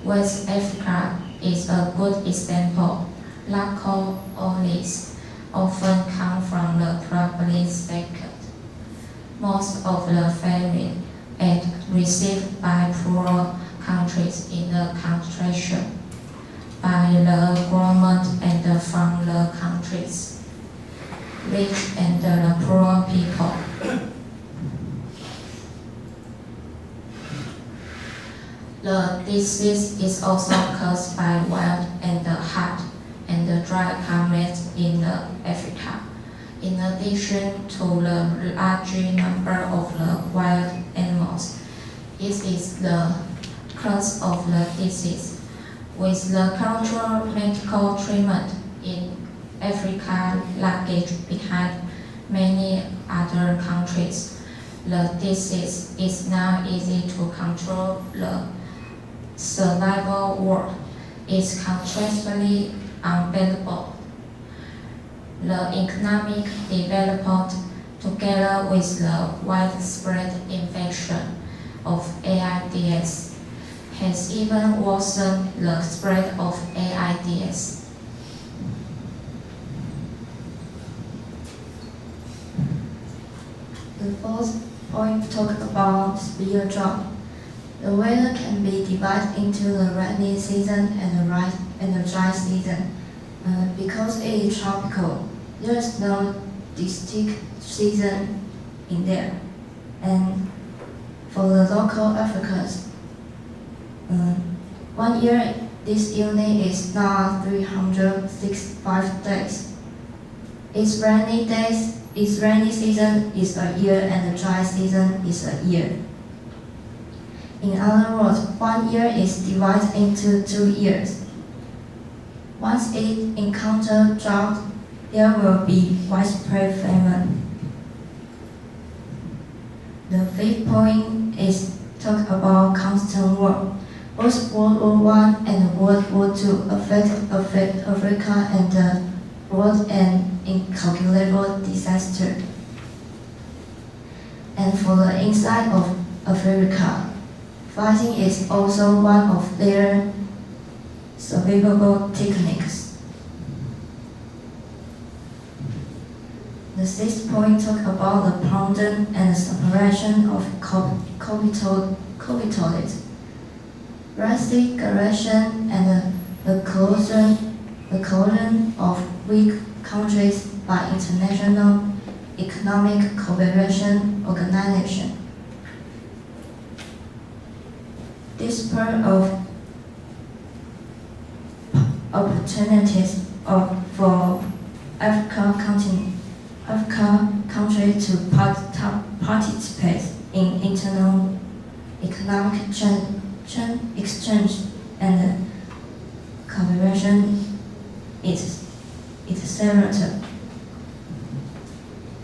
West Africa is a good example. Local olives often come from the public sector. Most of the foreign aid received by poor countries in the construction by the government and from the countries, rich and the poor people. The disease is also caused by wild and hot and dry climate in Africa. In addition to the large number of the wild animals, it is the cause of the disease. With the cultural medical treatment in Africa lagging behind many other countries, the disease is now easy to control. The survival world is contrastly unbearable. The economic development, together with the widespread infection of AIDS, has even worsened the spread of AIDS. The fourth point talks about severe drought. The weather can be divided into the rainy season and the dry season. Because it is tropical, there is no distinct season in there. And for the local Africans, 1 year this unit is now 365 days. Its rainy season is a year and the dry season is a year. In other words, 1 year is divided into 2 years. Once it encounters drought, there will be widespread famine. The fifth point is talk about constant war. Both World War I and World War II affect Africa and brought an incalculable disaster. And for the inside of Africa, fighting is also one of their survivable techniques. The sixth point talks about the plunder and the separation of capitalists. Drastic aggression and the closure of weak countries by international economic cooperation organization. This part of opportunities for African countries to participate in internal economic exchange and cooperation is accelerated.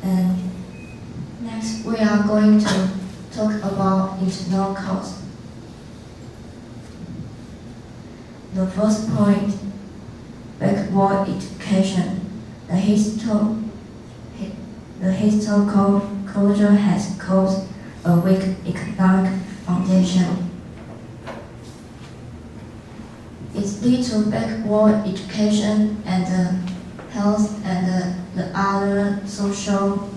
And next, we are going to talk about internal cause. The first point, backward education. The historical culture has caused a weak economic foundation. It leads to backward education and health and the other social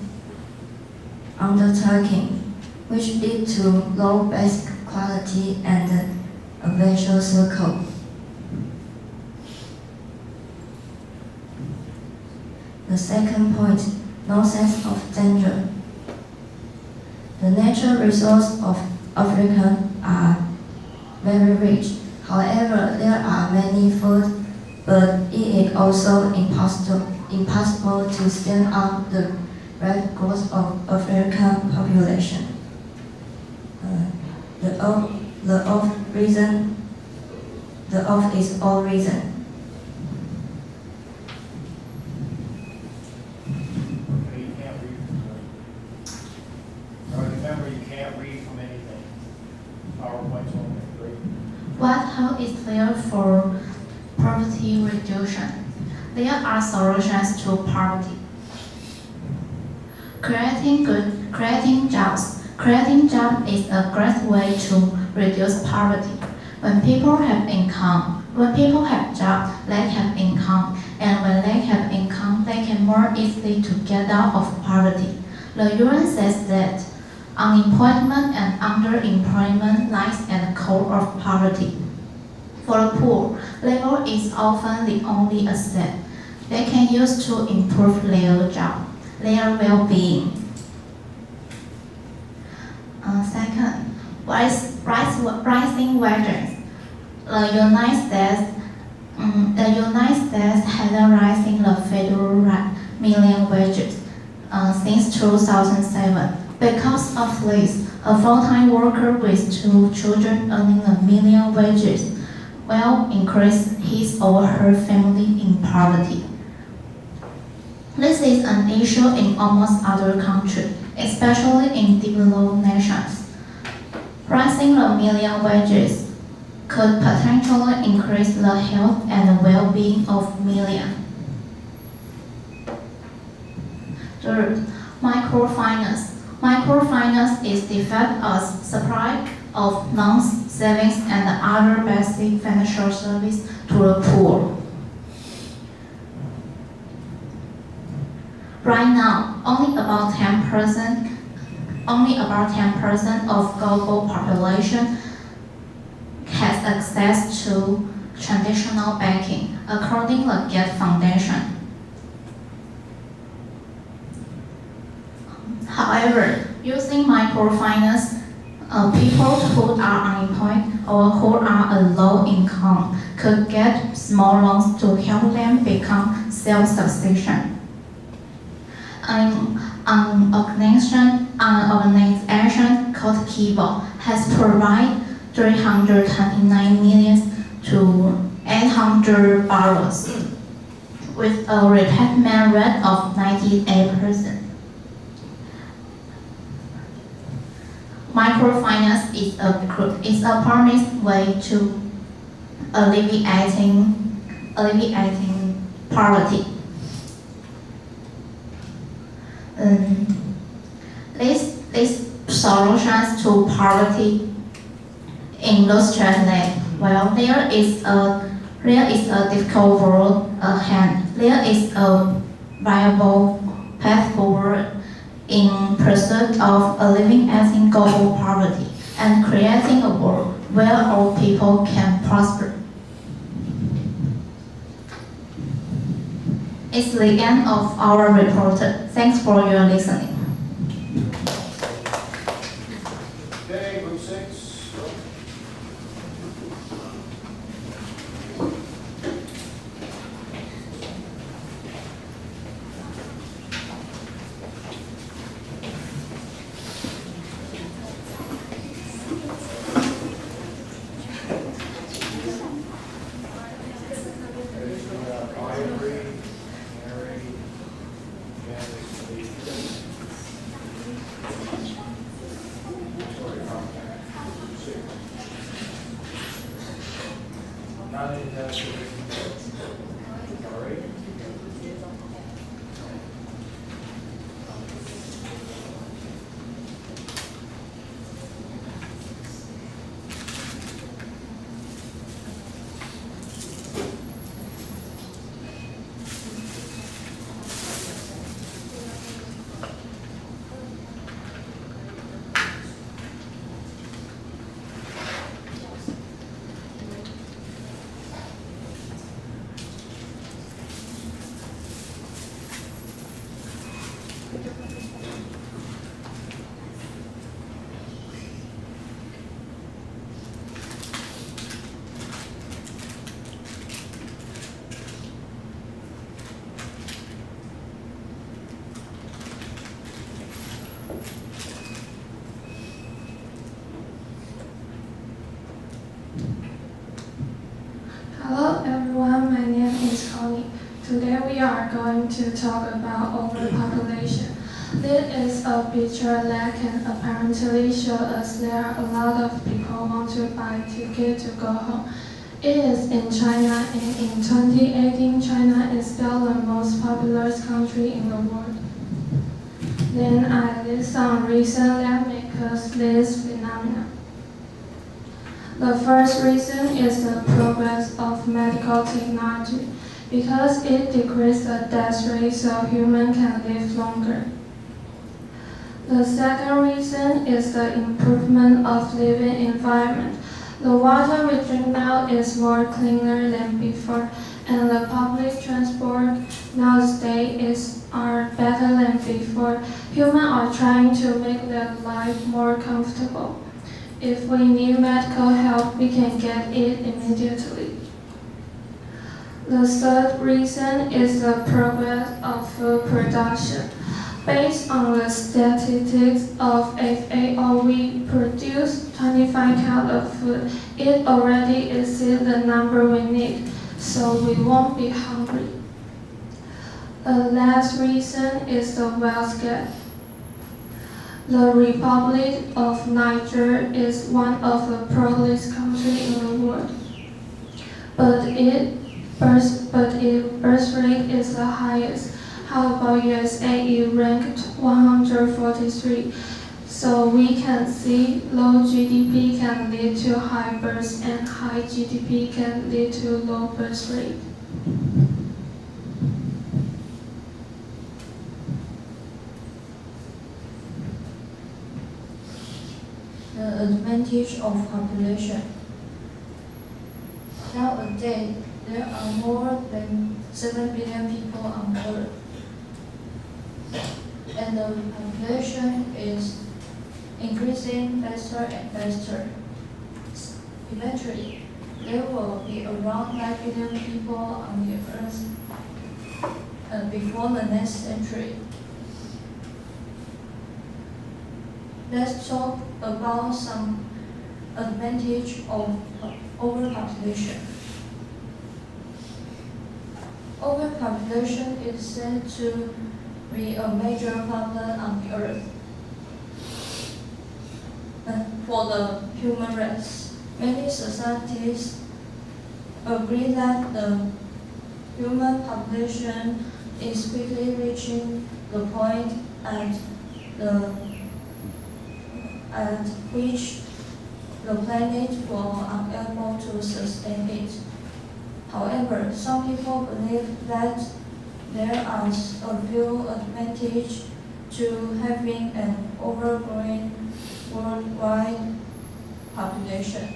undertaking, which lead to low basic quality and a vicious circle. The second point, no sense of danger. The natural resources of Africa are very rich. However, there are many food, but it is also impossible to stand up the rapid growth of African population. The of is all reason. What hope is there for poverty reduction? There are solutions to poverty. Creating jobs. Creating jobs is a great way to reduce poverty. When people have income, when people have jobs, they have income, and when they have income, they can more easily to get out of poverty. The UN says that unemployment and underemployment lies at the core of poverty. For the poor, labor is often the only asset they can use to improve their job, their well-being. Second, rising wages. The United States has been rising the federal minimum wages since 2007. Because of this, a full-time worker with 2 children earning a minimum wages will increase his or her family in poverty. This is an issue in almost other countries, especially in developed nations. Rising the minimum wages could potentially increase the health and well-being of millions. Third, microfinance. Microfinance is defined as supply of loans, savings, and other basic financial service to the poor. Right now, only about 10% of global population has access to traditional banking, according to the Gates Foundation. However, using microfinance, people who are unemployed or who are a low income could get small loans to help them become self-sufficient. An organization called Kibo has provided 329 million to 800 borrowers with a repayment rate of 98%. Microfinance is a promised way to alleviating poverty. These solutions to poverty illustrate that while there is a difficult road ahead, there is a viable path forward in pursuit of alleviating global poverty and creating a world where all people can prosper. It's the end of our report. Thanks for your listening. Okay, group 6. AU3, Mary, Janice, Lee. Sorry, 6. Not in that situation. All right. Hello everyone, my name is Connie. Today we are going to talk about overpopulation. This is a picture that can apparently show us there are a lot of people want to buy tickets to go home. It is in China, and in 2018 China is still the most populous country in the world. Then I list some reasons that make us this phenomenon. The first reason is the progress of medical technology, because it decreases the death rate so humans can live longer. The second reason is the improvement of living environment. The water we drink now is more cleaner than before, and the public transport nowadays are better than before. Humans are trying to make their life more comfortable. If we need medical help, we can get it immediately. The third reason is the progress of food production. Based on the statistics of FAO, we produce 25 kinds of food. It already exceeds the number we need, so we won't be hungry. The last reason is the wealth gap. The Republic of Niger is one of the poorest countries in the world, but its birth rate is the highest. How about USA? It ranked 143. So we can see low GDP can lead to high birth and high GDP can lead to low birth rate. The advantage of population. Nowadays, there are more than 7 billion people on Earth, and the population is increasing faster and faster. Eventually, there will be around 9 billion people on the Earth before the next century. Let's talk about some advantage of overpopulation. Overpopulation is said to be a major problem on the Earth for the human race. Many societies agree that the human population is quickly reaching the point at which the planet will unable to sustain it. However, some people believe that there are a few advantages to having an overgrowing worldwide population.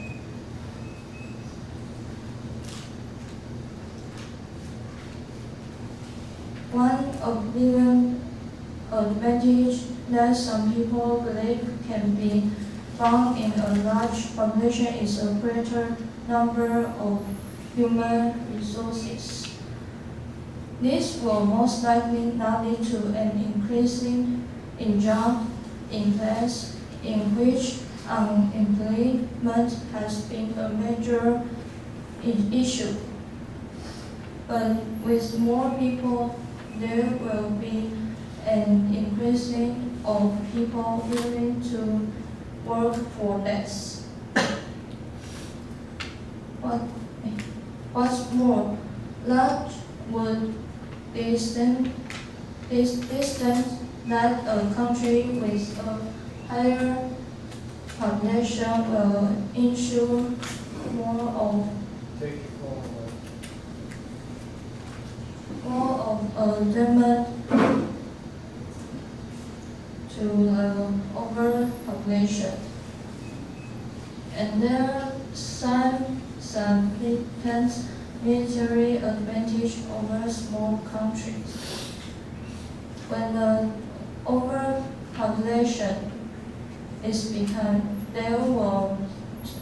One of the advantages that some people believe can be found in a large population is a greater number of human resources. This will most likely not lead to an increasing jump in class in which unemployment has been a major issue. But with more people, there will be an increasing of people willing to work for less. What's more, large would distance that a country with a higher population will ensure more of demand to the overpopulation. And there are some significant military advantage over small countries. When the overpopulation is become, there will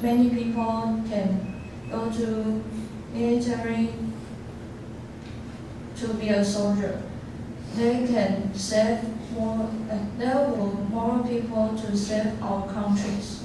many people can go to military to be a soldier. They can save more. There will more people to save our countries.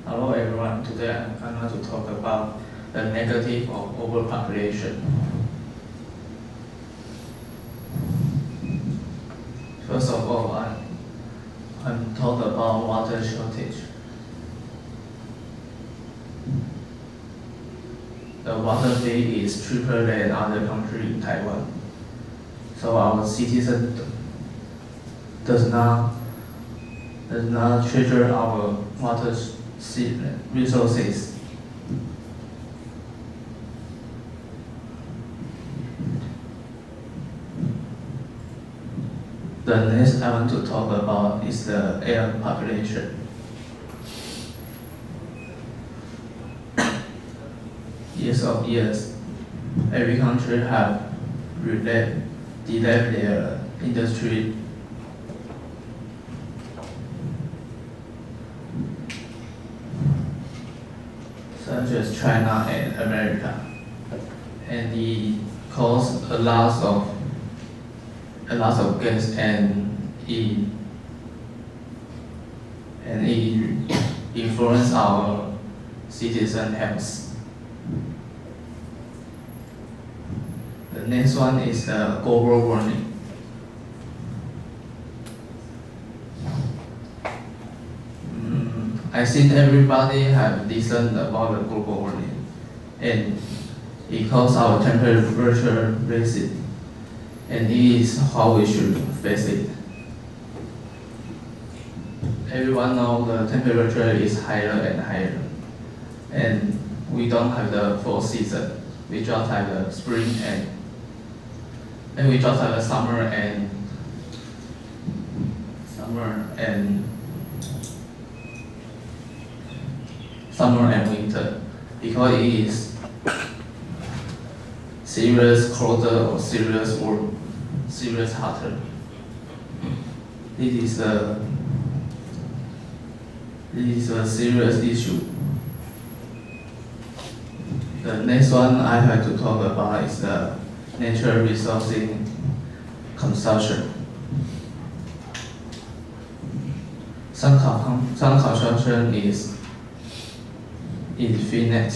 Hello everyone, today I'm going to talk about the negative of overpopulation. First of all, I'm talking about water shortage. the water fee is cheaper than other countries in Taiwan. So our citizen does not treasure our water resources. The next I want to talk about is the air population. Years of years, every country have developed their industry. Such as China and America, and it caused a loss of gas and it influence our citizen health. The next one is the global warming. I think everybody have listened about the global warming, and it causes our temperature rising, and it is how we should face it. Everyone knows the temperature is higher and higher, and we don't have the fall season. We just have the spring and we just have the summer and winter, because it is serious colder or serious warm, serious hotter. This is a serious issue. The next one I have to talk about is the natural resources consumption. Some consumption is infinite.